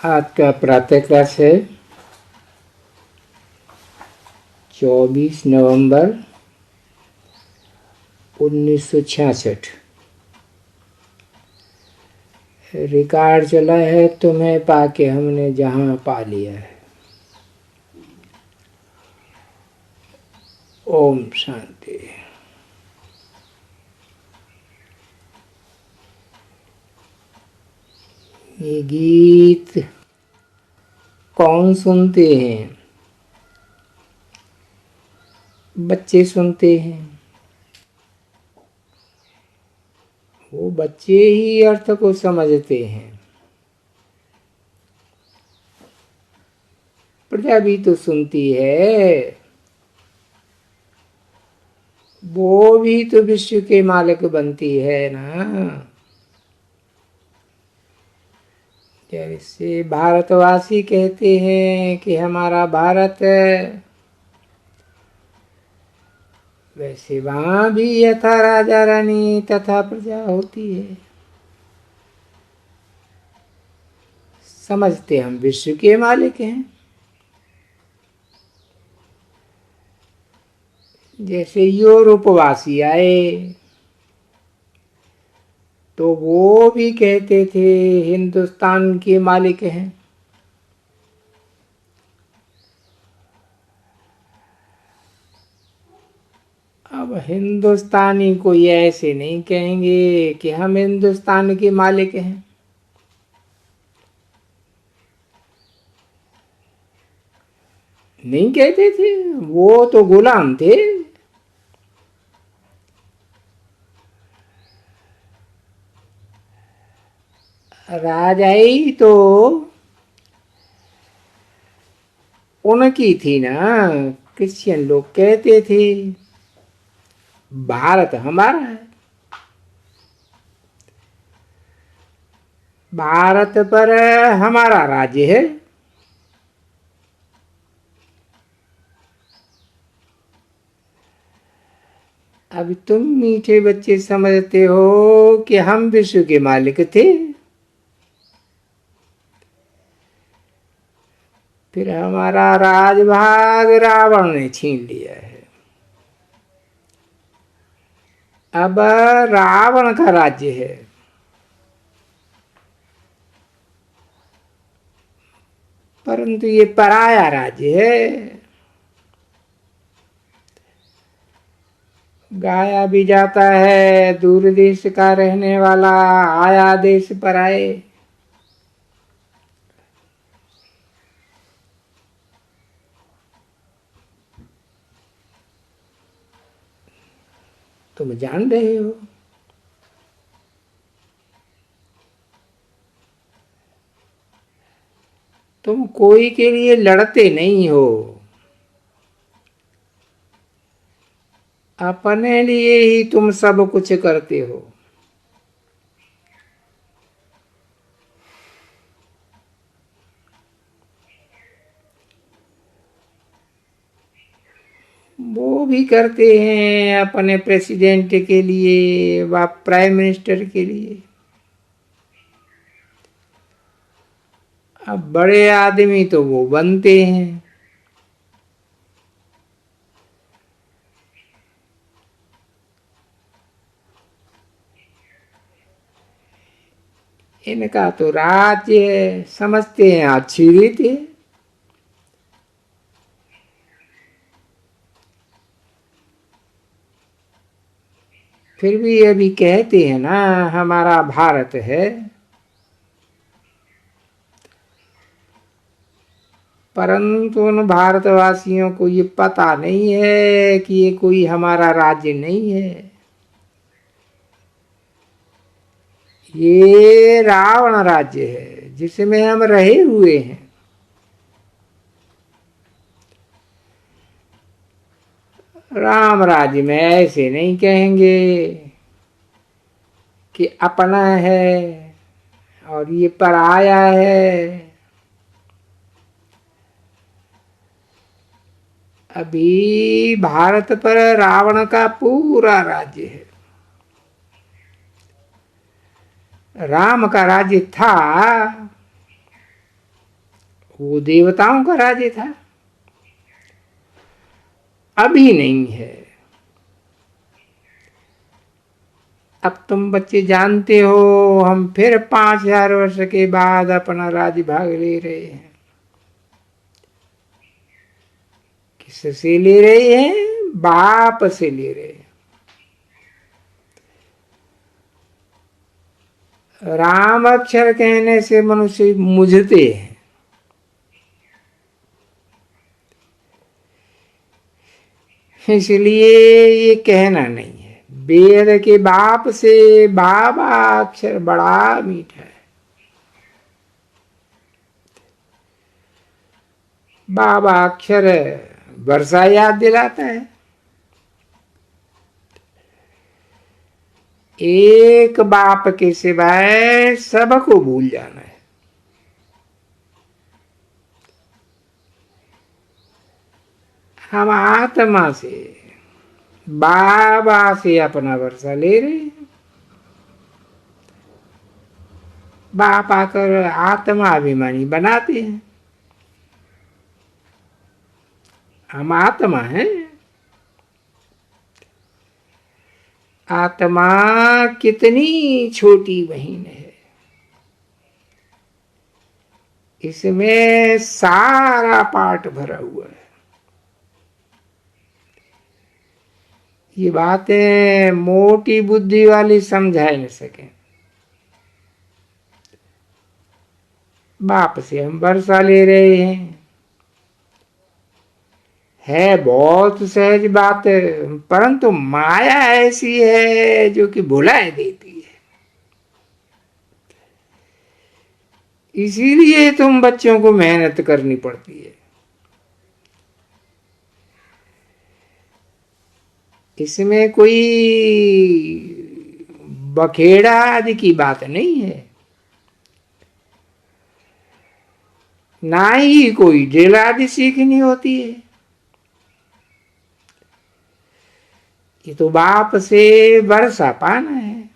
आज का प्रातः क्लास है 24 नवंबर 1966। रिकॉर्ड चला है तुम्हें पाके हमने जहां पा लिया है। ओम शांति। ये गीत कौन सुनते हैं? बच्चे सुनते हैं। वो बच्चे ही अर्थ को समझते हैं। प्रजा भी तो सुनती है। वो भी तो विश्व के मालिक बनती है ना। जैसे भारतवासी कहते हैं कि हमारा भारत, वैसे वहां भी यथा राजा रानी तथा प्रजा होती है। समझते हम विश्व के मालिक हैं। जैसे यूरोपवासी आए तो वो भी कहते थे हिंदुस्तान के मालिक हैं। अब हिंदुस्तानी कोई ऐसे नहीं कहेंगे कि हम हिंदुस्तान के मालिक हैं। नहीं कहते थे, वो तो गुलाम थे। राजाई तो उनकी थी ना। क्रिश्चियन लोग कहते थे भारत हमारा है। भारत पर हमारा राज्य है। अब तुम मीठे बच्चे समझते हो कि हम विश्व के मालिक थे। फिर हमारा राजभाग रावण ने छीन लिया है। अब रावण का राज्य है। परंतु ये पराया राज्य है। गाया भी जाता है दूर देश का रहने वाला आया देश पर आए। तुम जान रहे हो। तुम कोई के लिए लड़ते नहीं हो, अपने लिए ही तुम सब कुछ करते हो। वो भी करते हैं अपने प्रेसिडेंट के लिए व प्राइम मिनिस्टर के लिए। अब बड़े आदमी तो वो बनते हैं। इनका तो राज्य समझते हैं अच्छी रीति। फिर भी अभी कहते हैं ना हमारा भारत है। परंतु उन भारतवासियों को ये पता नहीं है कि ये कोई हमारा राज्य नहीं है। ये रावण राज्य है जिसमें हम रहे हुए हैं। राम राज्य में ऐसे नहीं कहेंगे कि अपना है और ये पराया है। अभी भारत पर रावण का पूरा राज्य है। राम का राज्य था वो देवताओं का राज्य था, अभी नहीं है। अब तुम बच्चे जानते हो, हम फिर 5000 वर्ष के बाद अपना राज्य भाग ले रहे हैं। किससे ले रहे हैं? बाप से ले रहे हैं। राम अक्षर कहने से मनुष्य मुझते हैं, इसलिए ये कहना नहीं है। वेद के बाप से बाबा अक्षर बड़ा मीठा है। बाबा अक्षर वर्षा याद दिलाता है। एक बाप के सिवाय सबको भूल जाना है। हम आत्मा से, बाबा से अपना वर्षा ले रहे हैं। बाप आकर आत्मा अभिमानी बनाते हैं। हम आत्मा हैं। आत्मा कितनी छोटी बहन है, इसमें सारा पाठ भरा हुआ है। ये बातें मोटी बुद्धि वाली समझा नहीं सके। बाप से हम वर्षा ले रहे हैं, है बहुत सहज बात, परंतु माया ऐसी है जो कि भुलाए देती है। इसीलिए तुम बच्चों को मेहनत करनी पड़ती है। इसमें कोई बखेड़ा आदि की बात नहीं है, ना ही कोई ड्रिल आदि सीखनी होती है। ये तो बाप से वर्षा पाना है।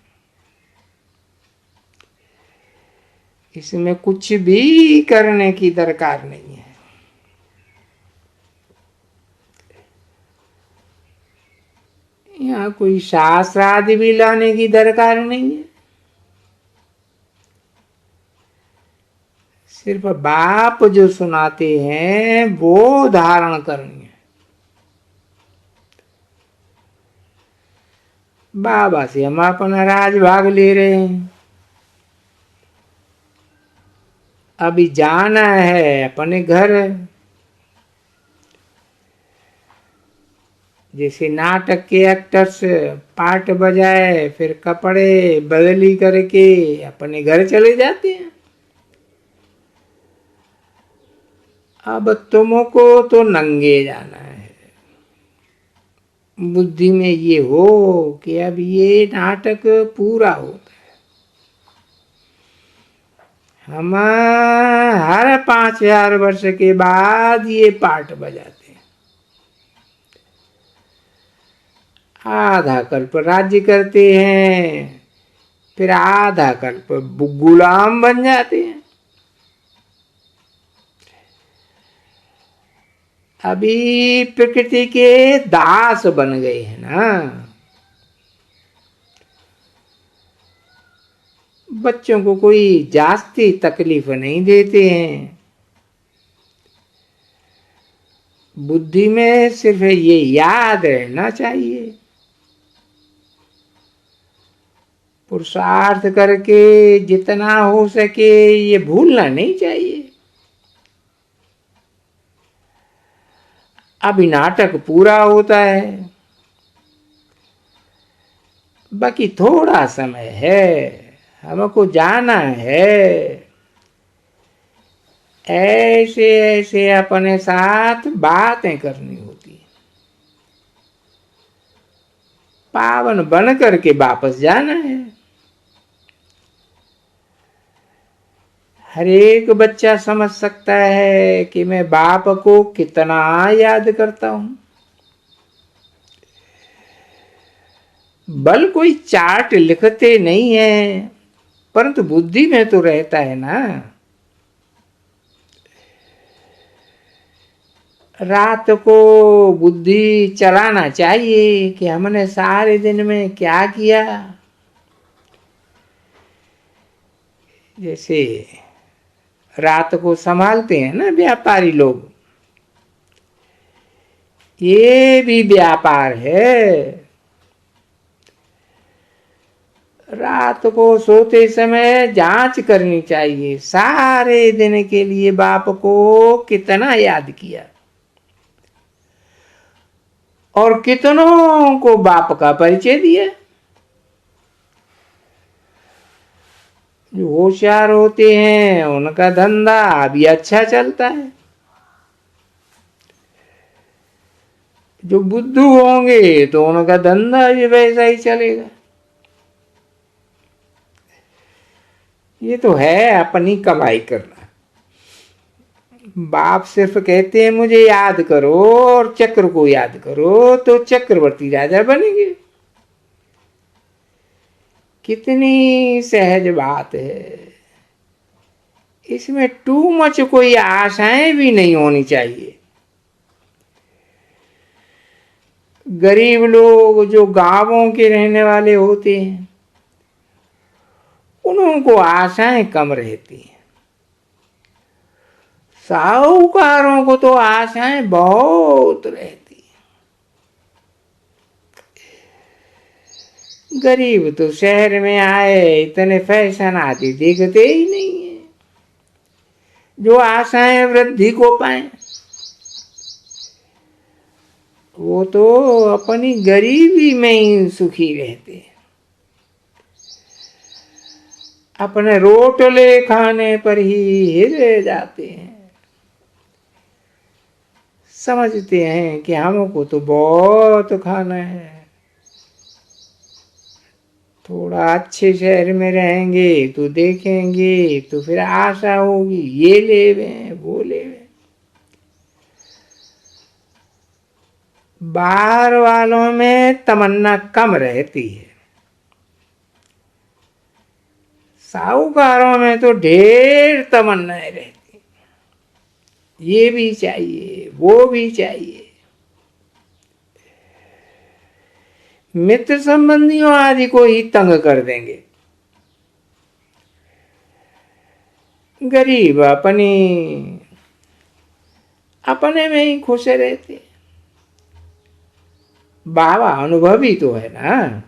इसमें कुछ भी करने की दरकार नहीं है। यहाँ कोई शास्त्र आदि भी लाने की दरकार नहीं है। सिर्फ बाप जो सुनाते हैं वो धारण करनी है। बाबा से हम अपना राज भाग ले रहे हैं। अभी जाना है अपने घर। जैसे नाटक के एक्टर्स पार्ट बजाए फिर कपड़े बदली करके अपने घर चले जाते हैं। अब तुमको तो नंगे जाना है। बुद्धि में ये हो कि अब ये नाटक पूरा होता है। हम हर 5000 वर्ष के बाद ये पार्ट बजाते हैं। आधा कल्प राज्य करते हैं, फिर आधा कल्प गुलाम बन जाते हैं। अभी प्रकृति के दास बन गए हैं ना। बच्चों को कोई जास्ती तकलीफ नहीं देते हैं। बुद्धि में सिर्फ ये याद रहना चाहिए, पुरुषार्थ करके जितना हो सके ये भूलना नहीं चाहिए। अभी नाटक पूरा होता है, बाकी थोड़ा समय है, हमको जाना है। ऐसे ऐसे अपने साथ बातें करनी होती है। पावन बन करके वापस जाना है। हर एक बच्चा समझ सकता है कि मैं बाप को कितना याद करता हूं। बल कोई चार्ट लिखते नहीं है, परंतु बुद्धि में तो रहता है ना। रात को बुद्धि चलाना चाहिए कि हमने सारे दिन में क्या किया। जैसे रात को संभालते हैं ना व्यापारी लोग, ये भी व्यापार है। रात को सोते समय जांच करनी चाहिए, सारे दिन के लिए बाप को कितना याद किया और कितनों को बाप का परिचय दिया। जो होशियार होते हैं उनका धंधा भी अच्छा चलता है, जो बुद्धू होंगे तो उनका धंधा भी वैसा ही चलेगा। ये तो है अपनी कमाई करना। बाप सिर्फ कहते हैं मुझे याद करो और चक्र को याद करो तो चक्रवर्ती राजा बनेंगे। कितनी सहज बात है, इसमें टू मच कोई आशाएं भी नहीं होनी चाहिए। गरीब लोग जो गांवों के रहने वाले होते हैं उनको आशाएं कम रहती हैं, साहूकारों को तो आशाएं बहुत रहती हैं। गरीब तो शहर में आए इतने फैशन आदि देखते ही नहीं है जो आशाएं वृद्धि को पाए। वो तो अपनी गरीबी में ही सुखी रहते हैं, अपने रोटले खाने पर ही हिर जाते हैं। समझते हैं कि हमको तो बहुत खाना है, थोड़ा अच्छे शहर में रहेंगे तो देखेंगे तो फिर आशा होगी ये ले वो ले। बाहर वालों में तमन्ना कम रहती है, साहूकारों में तो ढेर तमन्नाएं रहती, ये भी चाहिए वो भी चाहिए। मित्र संबंधियों आदि को ही तंग कर देंगे। गरीब अपने में ही खुश रहते। बाबा अनुभवी तो है ना,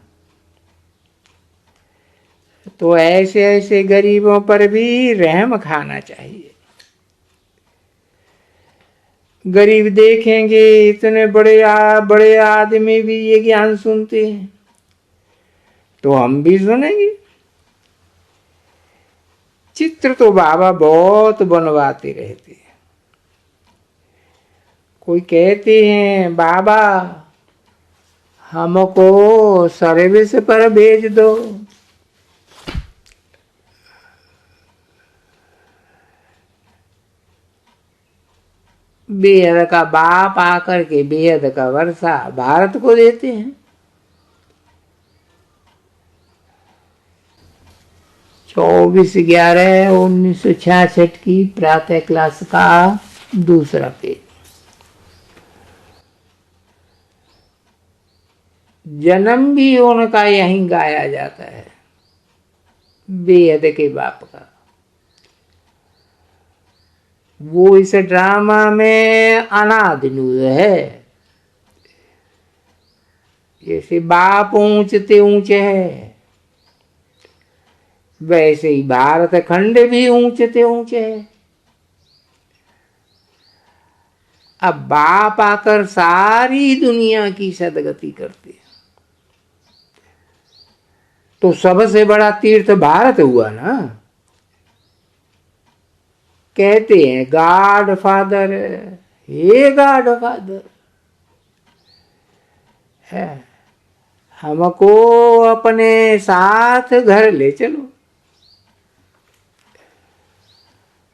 तो ऐसे ऐसे गरीबों पर भी रहम खाना चाहिए। गरीब देखेंगे इतने बड़े आदमी भी ये ज्ञान सुनते हैं तो हम भी सुनेंगे। चित्र तो बाबा बहुत बनवाते रहते हैं। कोई कहते हैं बाबा हमको सर्विस पर भेज दो, बेहद का बाप आकर के बेहद का वर्षा भारत को देते हैं। 24/11/1966 की प्रातः क्लास का दूसरा पेज। जन्म भी उनका यहीं गाया जाता है, बेहद के बाप का। वो इस ड्रामा में अनादिनुद है। जैसे बाप ऊंचते ऊंचे है वैसे ही भारत खंड भी ऊंचते ऊंचे है। अब बाप आकर सारी दुनिया की सदगति करते हैं तो सबसे बड़ा तीर्थ भारत हुआ ना। कहते हैं गॉड फादर, हे गॉड फादर है, हमको अपने साथ घर ले चलो।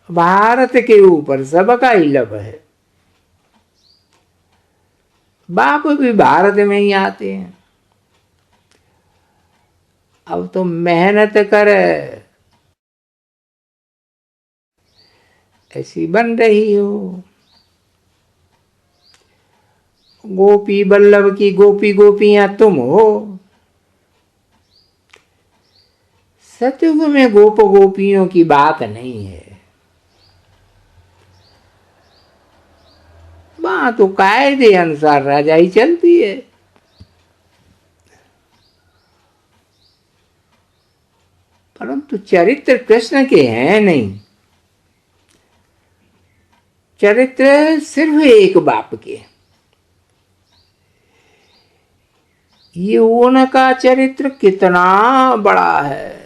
भारत के ऊपर सबका ही लब है। बाप भी भारत में ही आते हैं। अब तो मेहनत कर ऐसी बन रही हो। गोपी बल्लभ की गोपी गोपियां तुम हो। सतयुग में गोप गोपियों की बात नहीं है, वहां तो कायदे अनुसार राजाई चलती है। परंतु चरित्र कृष्ण के हैं नहीं, चरित्र सिर्फ एक बाप के। ये उनका चरित्र कितना बड़ा है,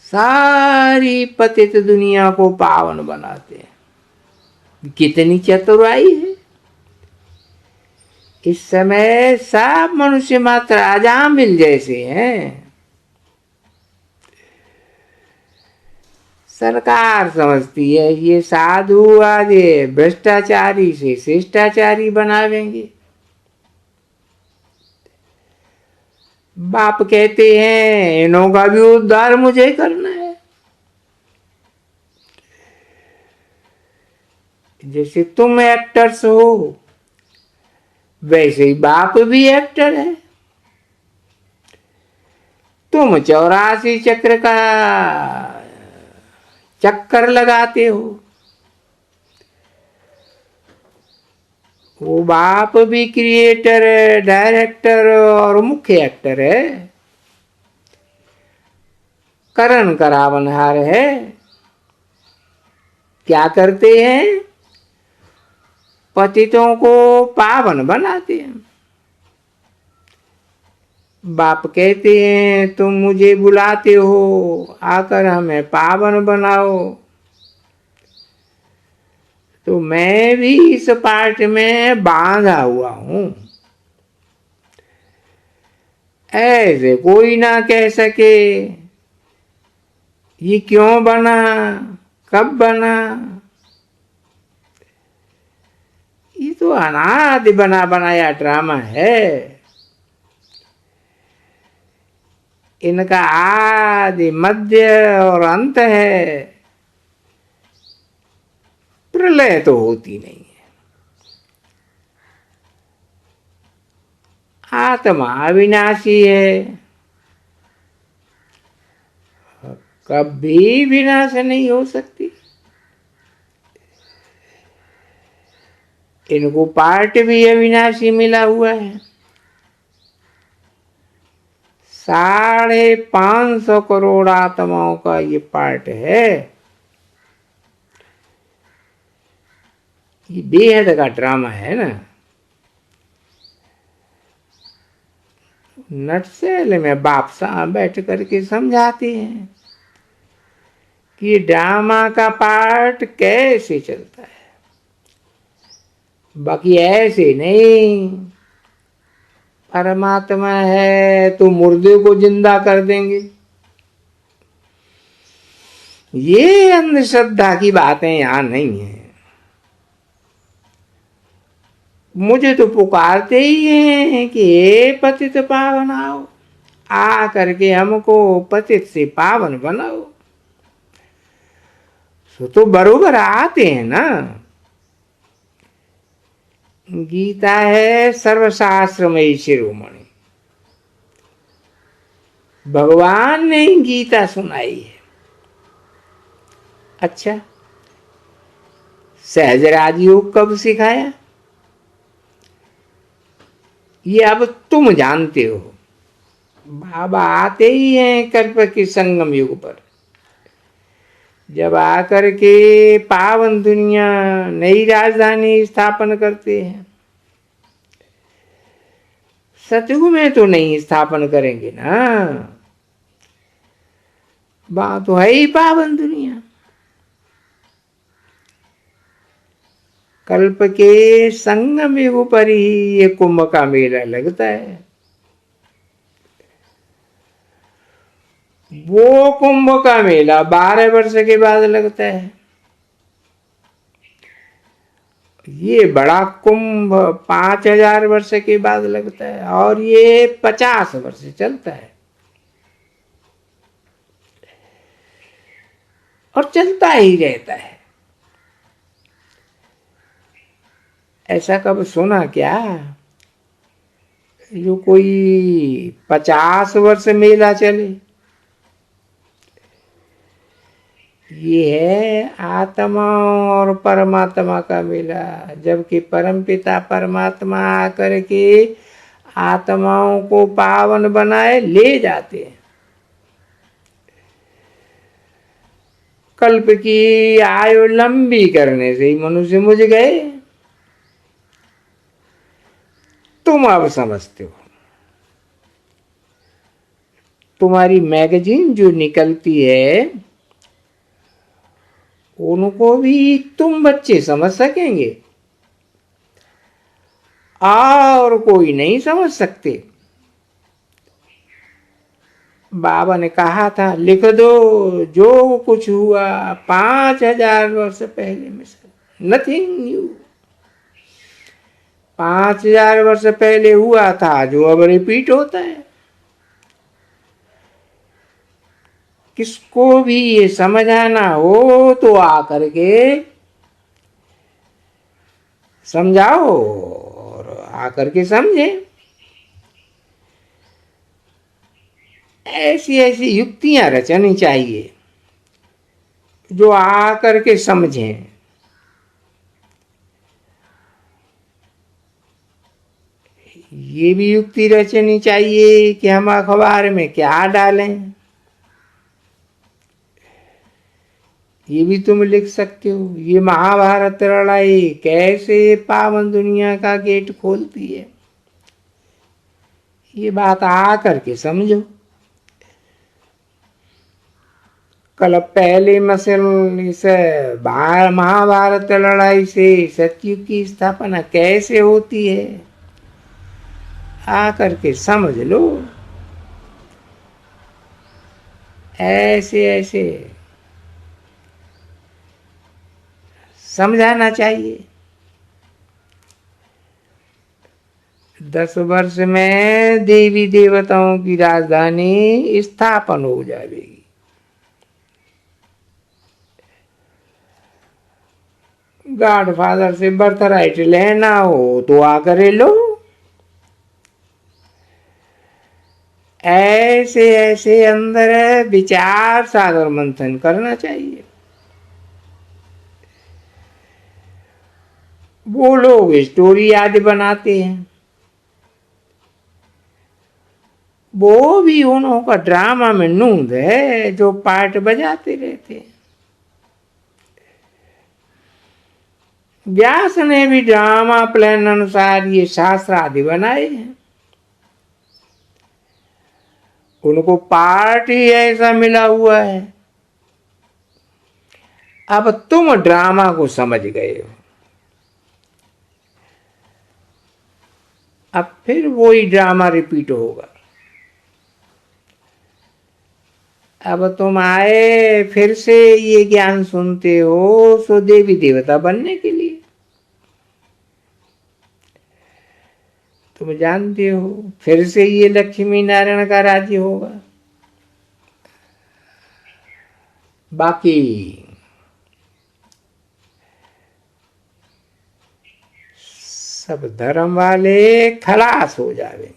सारी पतित दुनिया को पावन बनाते हैं। कितनी चतुराई है। इस समय सब मनुष्य मात्र अजामिल जैसे हैं। सरकार समझती है ये साधु आज भ्रष्टाचारी से शिष्टाचारी बनावेंगे। बाप कहते हैं इन्हों का भी उद्धार मुझे करना है। जैसे तुम एक्टर्स हो, वैसे ही बाप भी एक्टर है। तुम 84 चक्र का चक्कर लगाते हो, वो बाप भी क्रिएटर है, डायरेक्टर और मुख्य एक्टर है, करण करावनहार है। क्या करते हैं? पतितों को पावन बनाते हैं। बाप कहते हैं तुम मुझे बुलाते हो आकर हमें पावन बनाओ, तो मैं भी इस पाठ में बांधा हुआ हूं। ऐसे कोई ना कह सके ये क्यों बना, कब बना। ये तो अनादि बना बनाया ड्रामा है। इनका आदि मध्य और अंत है, प्रलय तो होती नहीं है। आत्मा अविनाशी है, कभी विनाश नहीं हो सकती। इनको पार्ट भी अविनाशी मिला हुआ है। 550 करोड़ आत्माओं का ये पार्ट है। ये बेहद का ड्रामा है ना। नटसेल में बाप साहब बैठ करके समझाते हैं कि ये ड्रामा का पार्ट कैसे चलता है। बाकी ऐसे नहीं, परमात्मा है तो मुर्दे को जिंदा कर देंगे। ये अंधश्रद्धा की बातें यहां नहीं है। मुझे तो पुकारते ही हैं कि हे पतित पावन आओ, आ करके हमको पतित से पावन बनाओ। तो बरोबर आते हैं ना। गीता है सर्वशास्त्रमयी शिरोमणि, भगवान ने गीता सुनाई है। अच्छा, सहजराज योग कब सिखाया ये अब तुम जानते हो। बाबा आते ही हैं कल्प के संगम युग पर, जब आकर के पावन दुनिया नई राजधानी स्थापन करते हैं। सतयुग में तो नहीं स्थापन करेंगे ना, वहां तो है ही पावन दुनिया। कल्प के संगम युग पर ही ये कुंभ का मेला लगता है। वो कुंभ का मेला 12 वर्ष के बाद लगता है। ये बड़ा कुंभ 5000 वर्ष के बाद लगता है और ये 50 वर्ष चलता है और चलता ही रहता है। ऐसा कब सुना क्या? जो कोई 50 वर्ष मेला चले। ये है आत्मा और परमात्मा का मेला, जबकि परमपिता परमात्मा आकर के आत्माओं को पावन बनाए ले जाते हैं। कल्प की आयु लंबी करने से ही मनुष्य मुझ गए। तुम अब समझते हो। तुम्हारी मैगजीन जो निकलती है उनको भी तुम बच्चे समझ सकेंगे और कोई नहीं समझ सकते। बाबा ने कहा था लिख दो जो कुछ हुआ 5000 वर्ष पहले में से, नथिंग न्यू। 5000 वर्ष पहले हुआ था जो अब रिपीट होता है। किसको भी ये समझाना हो तो आकर के समझाओ और आकर के समझे। ऐसी ऐसी युक्तियां रचनी चाहिए जो आकर के समझें। ये भी युक्ति रचनी चाहिए कि हम अखबार में क्या डालें। ये भी तुम लिख सकते हो। ये महाभारत लड़ाई कैसे पावन दुनिया का गेट खोलती है, ये बात आकर के समझो। कल पहले मसल इस महाभारत लड़ाई से सतयुग की स्थापना कैसे होती है आकर के समझ लो। ऐसे ऐसे समझाना चाहिए। 10 वर्ष में देवी देवताओं की राजधानी स्थापन हो जाएगी। गॉडफादर से बर्थराइट लेना हो तो आकर लो। ऐसे ऐसे अंदर विचार सागर मंथन करना चाहिए। वो लोग स्टोरी आदि बनाते हैं, वो भी उन्हों का ड्रामा में नूंद है जो पार्ट बजाते रहते हैं। व्यास ने भी ड्रामा प्लान अनुसार ये शास्त्र आदि बनाए हैं। उनको पार्ट ही ऐसा मिला हुआ है। अब तुम ड्रामा को समझ गए हो, अब फिर वही ड्रामा रिपीट होगा। अब तुम आए फिर से ये ज्ञान सुनते हो सो देवी देवता बनने के लिए। तुम जानते हो फिर से ये लक्ष्मी नारायण का राज्य होगा। बाकी सब धर्म वाले खलास हो जाएंगे।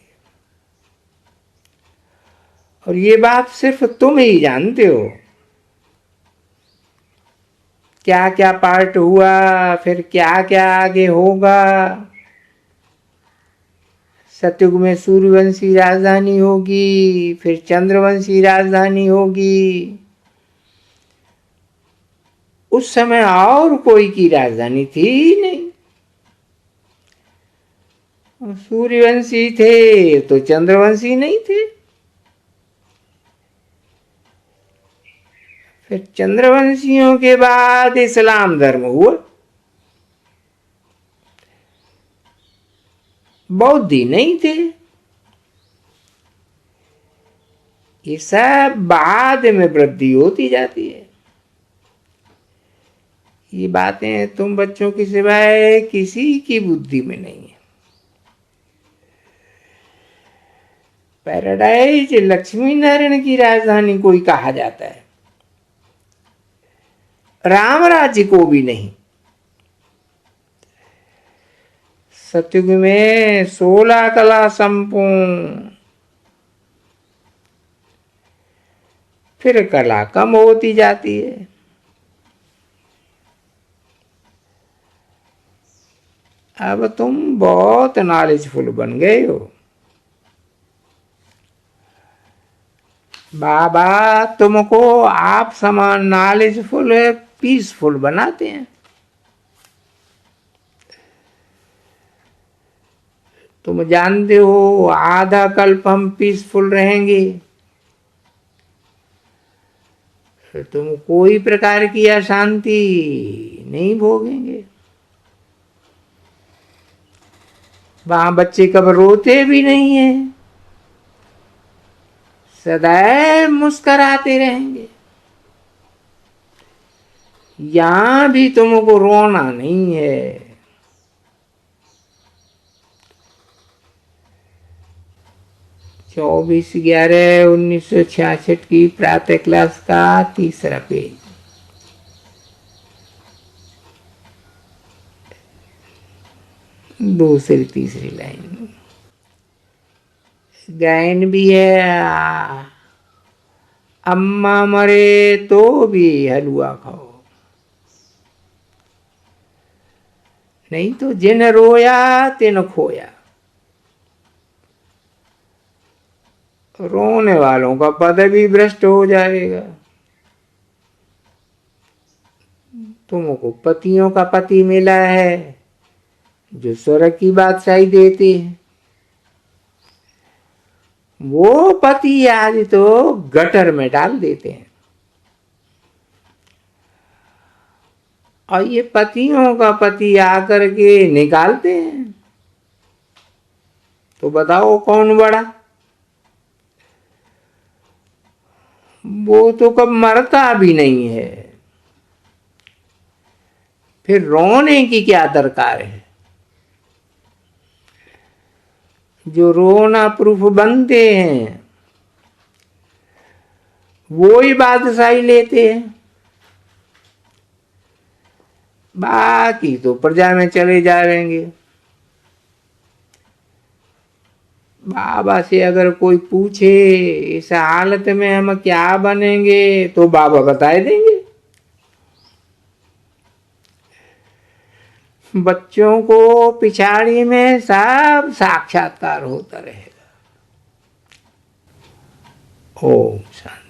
और ये बात सिर्फ तुम ही जानते हो। क्या क्या पार्ट हुआ, फिर क्या क्या आगे होगा। सतयुग में सूर्यवंशी राजधानी होगी, फिर चंद्रवंशी राजधानी होगी। उस समय और कोई की राजधानी थी ही नहीं। सूर्यवंशी थे तो चंद्रवंशी नहीं थे। फिर चंद्रवंशियों के बाद इस्लाम धर्म हुआ। बौद्ध ही नहीं थे। ये सब बाद में वृद्धि होती जाती है। ये बातें तुम बच्चों के सिवाय किसी की बुद्धि में नहीं है। पैराडाइज लक्ष्मी नारायण की राजधानी कोई कहा जाता है, राम राज्य को भी नहीं। सतयुग में 16 कला संपूर्ण, फिर कला कम होती जाती है। अब तुम बहुत नॉलेजफुल बन गए हो। बाबा तुमको आप समान नॉलेजफुल पीसफुल बनाते हैं। तुम जानते हो आधा कल्प हम पीसफुल रहेंगे, फिर तुम कोई प्रकार की अशांति नहीं भोगेंगे। वहां बच्चे कब रोते भी नहीं है, सदैव मुस्कुराते रहेंगे। यहां भी तुमको रोना नहीं है। 24/11/1966 की प्रातः क्लास का तीसरा पेज। दूसरी तीसरी लाइन गायन भी है। अम्मा मरे तो भी हलवा खाओ, नहीं तो जिन रोया तिन खोया। रोने वालों का पद भी भ्रष्ट हो जाएगा। तुमको पतियों का पति मिला है जो स्वर्ग की बादशाही देते हैं, वो पति आज तो गटर में डाल देते हैं। और ये पतियों का पति आकर के निकालते हैं, तो बताओ कौन बड़ा? वो तो कब मरता भी नहीं है, फिर रोने की क्या दरकार है? जो रोना प्रूफ बनते हैं वो ही बादशाही लेते हैं, बाकी तो प्रजा में चले जाएंगे। बाबा से अगर कोई पूछे इस हालत में हम क्या बनेंगे, तो बाबा बता देंगे। बच्चों को पिछाड़ी में सब साक्षात्कार होता रहेगा। ओम शांति।